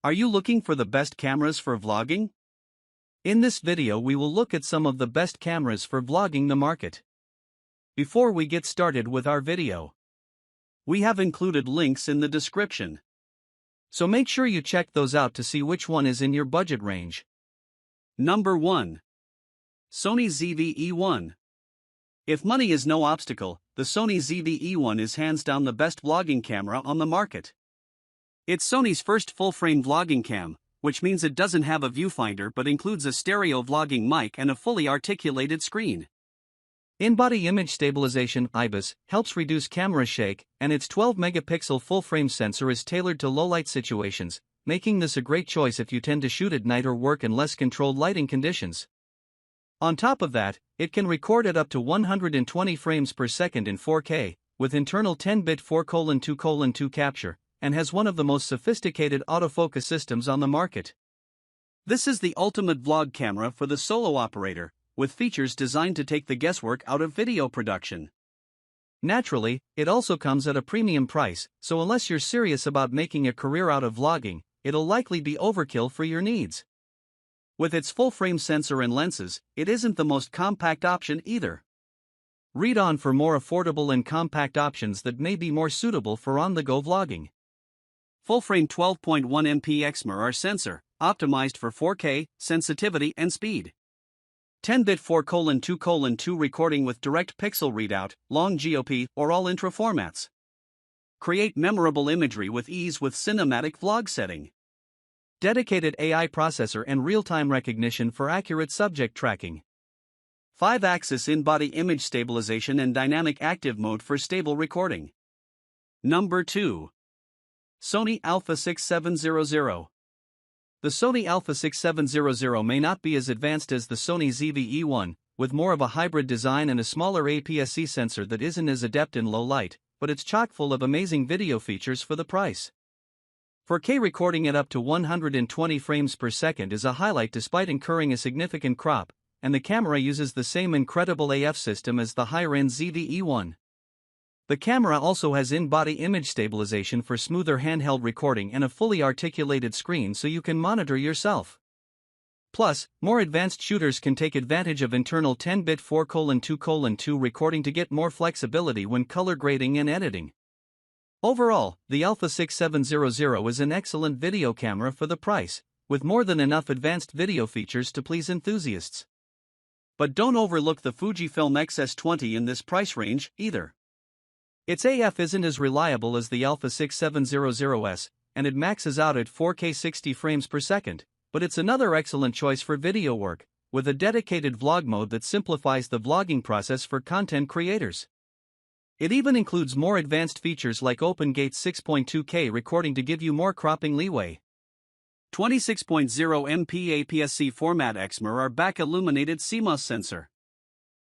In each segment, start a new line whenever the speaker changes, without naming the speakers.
Are you looking for the best cameras for vlogging? In this video we will look at some of the best cameras for vlogging the market. Before we get started with our video, we have included links in the description. So make sure you check those out to see which one is in your budget range. Number 1. Sony ZV E10. If money is no obstacle, the Sony ZV E10 is hands down the best vlogging camera on the market. It's Sony's first full-frame vlogging cam, which means it doesn't have a viewfinder but includes a stereo vlogging mic and a fully articulated screen. In-body image stabilization (IBIS) helps reduce camera shake, and its 12-megapixel full-frame sensor is tailored to low-light situations, making this a great choice if you tend to shoot at night or work in less controlled lighting conditions. On top of that, it can record at up to 120 frames per second in 4K, with internal 10-bit 4:2:2 capture, and has one of the most sophisticated autofocus systems on the market. This is the ultimate vlog camera for the solo operator, with features designed to take the guesswork out of video production. Naturally, it also comes at a premium price, so unless you're serious about making a career out of vlogging, it'll likely be overkill for your needs. With its full-frame sensor and lenses, it isn't the most compact option either. Read on for more affordable and compact options that may be more suitable for on-the-go vlogging. Full-frame 12.1 MP XMR sensor, optimized for 4K, sensitivity and speed. 10-bit 4:2:2 recording with direct pixel readout, long GOP, or all intra formats. Create memorable imagery with ease with cinematic vlog setting. Dedicated AI processor and real-time recognition for accurate subject tracking. 5-axis in-body image stabilization and dynamic active mode for stable recording. Number 2. Sony Alpha 6700. The Sony Alpha 6700 may not be as advanced as the Sony ZV E10, with more of a hybrid design and a smaller APS-C sensor that isn't as adept in low light, but it's chock full of amazing video features for the price. 4K recording at up to 120 frames per second is a highlight despite incurring a significant crop, and the camera uses the same incredible AF system as the higher-end ZV E10. The camera also has in-body image stabilization for smoother handheld recording and a fully articulated screen so you can monitor yourself. Plus, more advanced shooters can take advantage of internal 10-bit 4:2:2 recording to get more flexibility when color grading and editing. Overall, the Alpha 6700 is an excellent video camera for the price, with more than enough advanced video features to please enthusiasts. But don't overlook the Fujifilm XS10 in this price range, either. Its AF isn't as reliable as the Alpha 6700S, and it maxes out at 4K 60 frames per second, but it's another excellent choice for video work, with a dedicated vlog mode that simplifies the vlogging process for content creators. It even includes more advanced features like Open Gate 6.2K recording to give you more cropping leeway. 26.0 MP APS-C format XMR back illuminated CMOS sensor.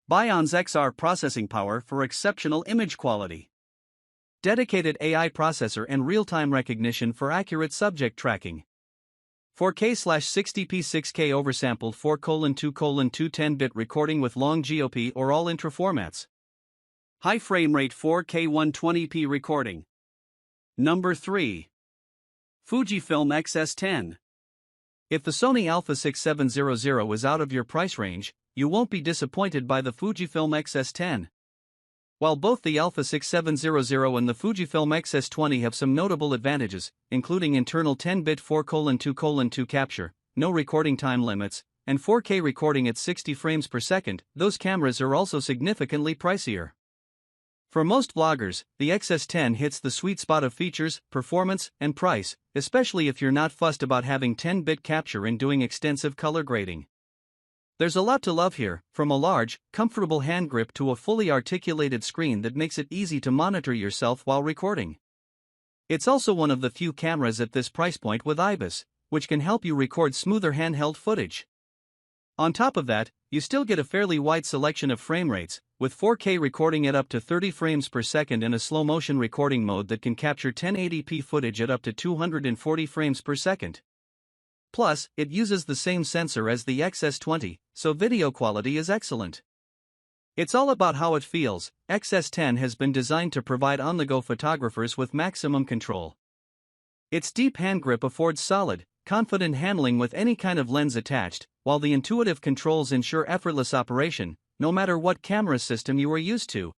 Bion's XR processing power for exceptional image quality. Dedicated AI processor and real-time recognition for accurate subject tracking. 4K/60p 6K oversampled 4:2:2 10-bit recording with long GOP or all intra formats. High frame rate 4K 120p recording. Number 3. Fujifilm XS10. If the Sony Alpha 6700 is out of your price range, you won't be disappointed by the Fujifilm XS10. While both the Alpha 6700 and the Fujifilm XS10 have some notable advantages, including internal 10-bit 4:2:2 capture, no recording time limits, and 4K recording at 60 frames per second, those cameras are also significantly pricier. For most vloggers, the XS10 hits the sweet spot of features, performance, and price, especially if you're not fussed about having 10-bit capture and doing extensive color grading. There's a lot to love here, from a large, comfortable hand grip to a fully articulated screen that makes it easy to monitor yourself while recording. It's also one of the few cameras at this price point with IBIS, which can help you record smoother handheld footage. On top of that, you still get a fairly wide selection of frame rates, with 4K recording at up to 30 frames per second and a slow-motion recording mode that can capture 1080p footage at up to 240 frames per second. Plus, it uses the same sensor as the XS10, so video quality is excellent. It's all about how it feels. XS10 has been designed to provide on-the-go photographers with maximum control. Its deep hand grip affords solid, confident handling with any kind of lens attached, while the intuitive controls ensure effortless operation, no matter what camera system you are used to.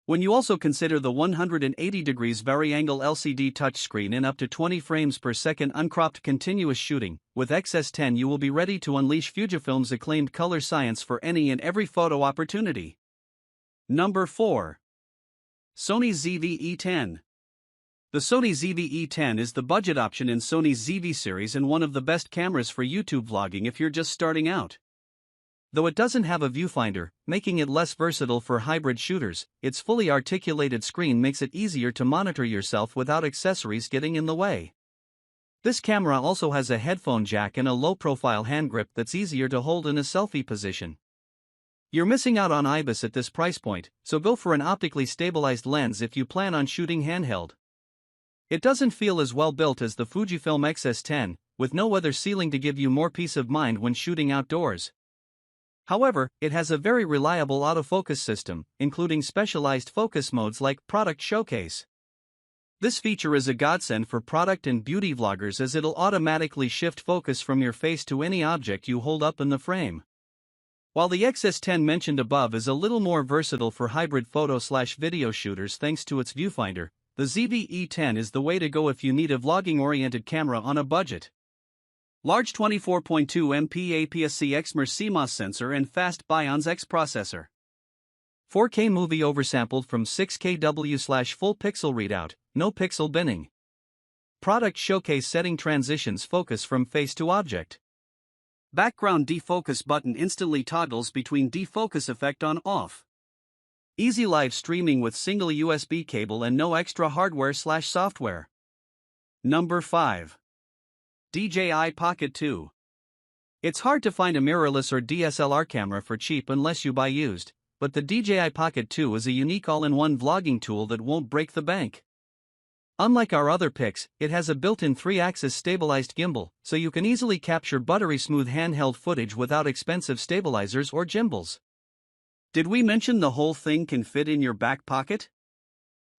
When you also consider the 180 degrees vari-angle LCD touchscreen and up to 20 frames per second uncropped continuous shooting, with XS10 you will be ready to unleash Fujifilm's acclaimed color science for any and every photo opportunity. Number 4. Sony ZV E10. The Sony ZV E10 is the budget option in Sony's ZV series and one of the best cameras for YouTube vlogging if you're just starting out. Though it doesn't have a viewfinder, making it less versatile for hybrid shooters, its fully articulated screen makes it easier to monitor yourself without accessories getting in the way. This camera also has a headphone jack and a low-profile hand grip that's easier to hold in a selfie position. You're missing out on IBIS at this price point, so go for an optically stabilized lens if you plan on shooting handheld. It doesn't feel as well built as the Fujifilm XS10, with no other ceiling to give you more peace of mind when shooting outdoors. However, it has a very reliable autofocus system, including specialized focus modes like Product Showcase. This feature is a godsend for product and beauty vloggers as it'll automatically shift focus from your face to any object you hold up in the frame. While the XS10 mentioned above is a little more versatile for hybrid photo/video shooters thanks to its viewfinder, the ZV E10 is the way to go if you need a vlogging-oriented camera on a budget. Large 24.2 MP APS-C XMR CMOS sensor and fast Bions X processor. 4K movie oversampled from 6KW/full pixel readout, no pixel binning. Product Showcase setting transitions focus from face to object. Background defocus button instantly toggles between defocus effect on/off. Easy live streaming with single USB cable and no extra hardware/software. Number 5. DJI Pocket 2. It's hard to find a mirrorless or DSLR camera for cheap unless you buy used, but the DJI Pocket 2 is a unique all-in-one vlogging tool that won't break the bank. Unlike our other PICKES, it has a built-in 3-axis stabilized gimbal, so you can easily capture buttery-smooth handheld footage without expensive stabilizers or gimbals. Did we mention the whole thing can fit in your back pocket?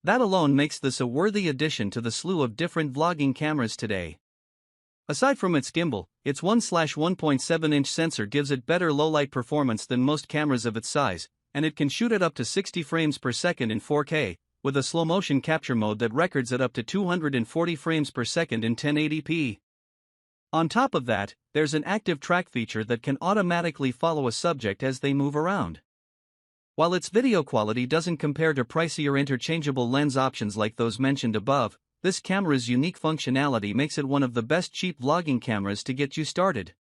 That alone makes this a worthy addition to the slew of different vlogging cameras today. Aside from its gimbal, its 1/1.7-inch sensor gives it better low-light performance than most cameras of its size, and it can shoot at up to 60 frames per second in 4K, with a slow-motion capture mode that records at up to 240 frames per second in 1080p. On top of that, there's an active track feature that can automatically follow a subject as they move around. While its video quality doesn't compare to pricier interchangeable lens options like those mentioned above, this camera's unique functionality makes it one of the best cheap vlogging cameras to get you started.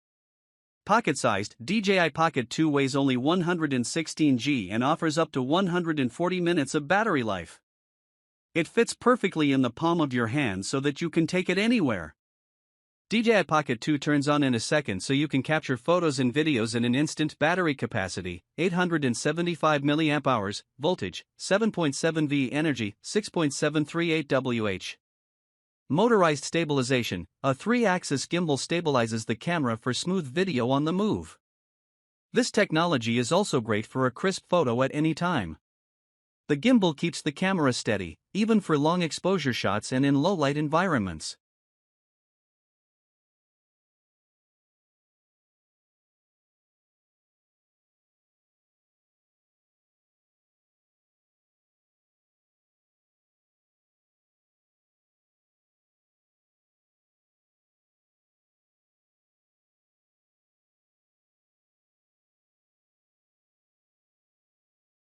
Pocket-sized, DJI Pocket 2 weighs only 116 g and offers up to 140 minutes of battery life. It fits perfectly in the palm of your hand so that you can take it anywhere. DJI Pocket 2 turns on in a second so you can capture photos and videos in an instant. Battery capacity, 875 mAh, voltage, 7.7 V, energy, 6.738 Wh. Motorized stabilization, a 3-axis gimbal stabilizes the camera for smooth video on the move. This technology is also great for a crisp photo at any time. The gimbal keeps the camera steady, even for long exposure shots and in low-light environments.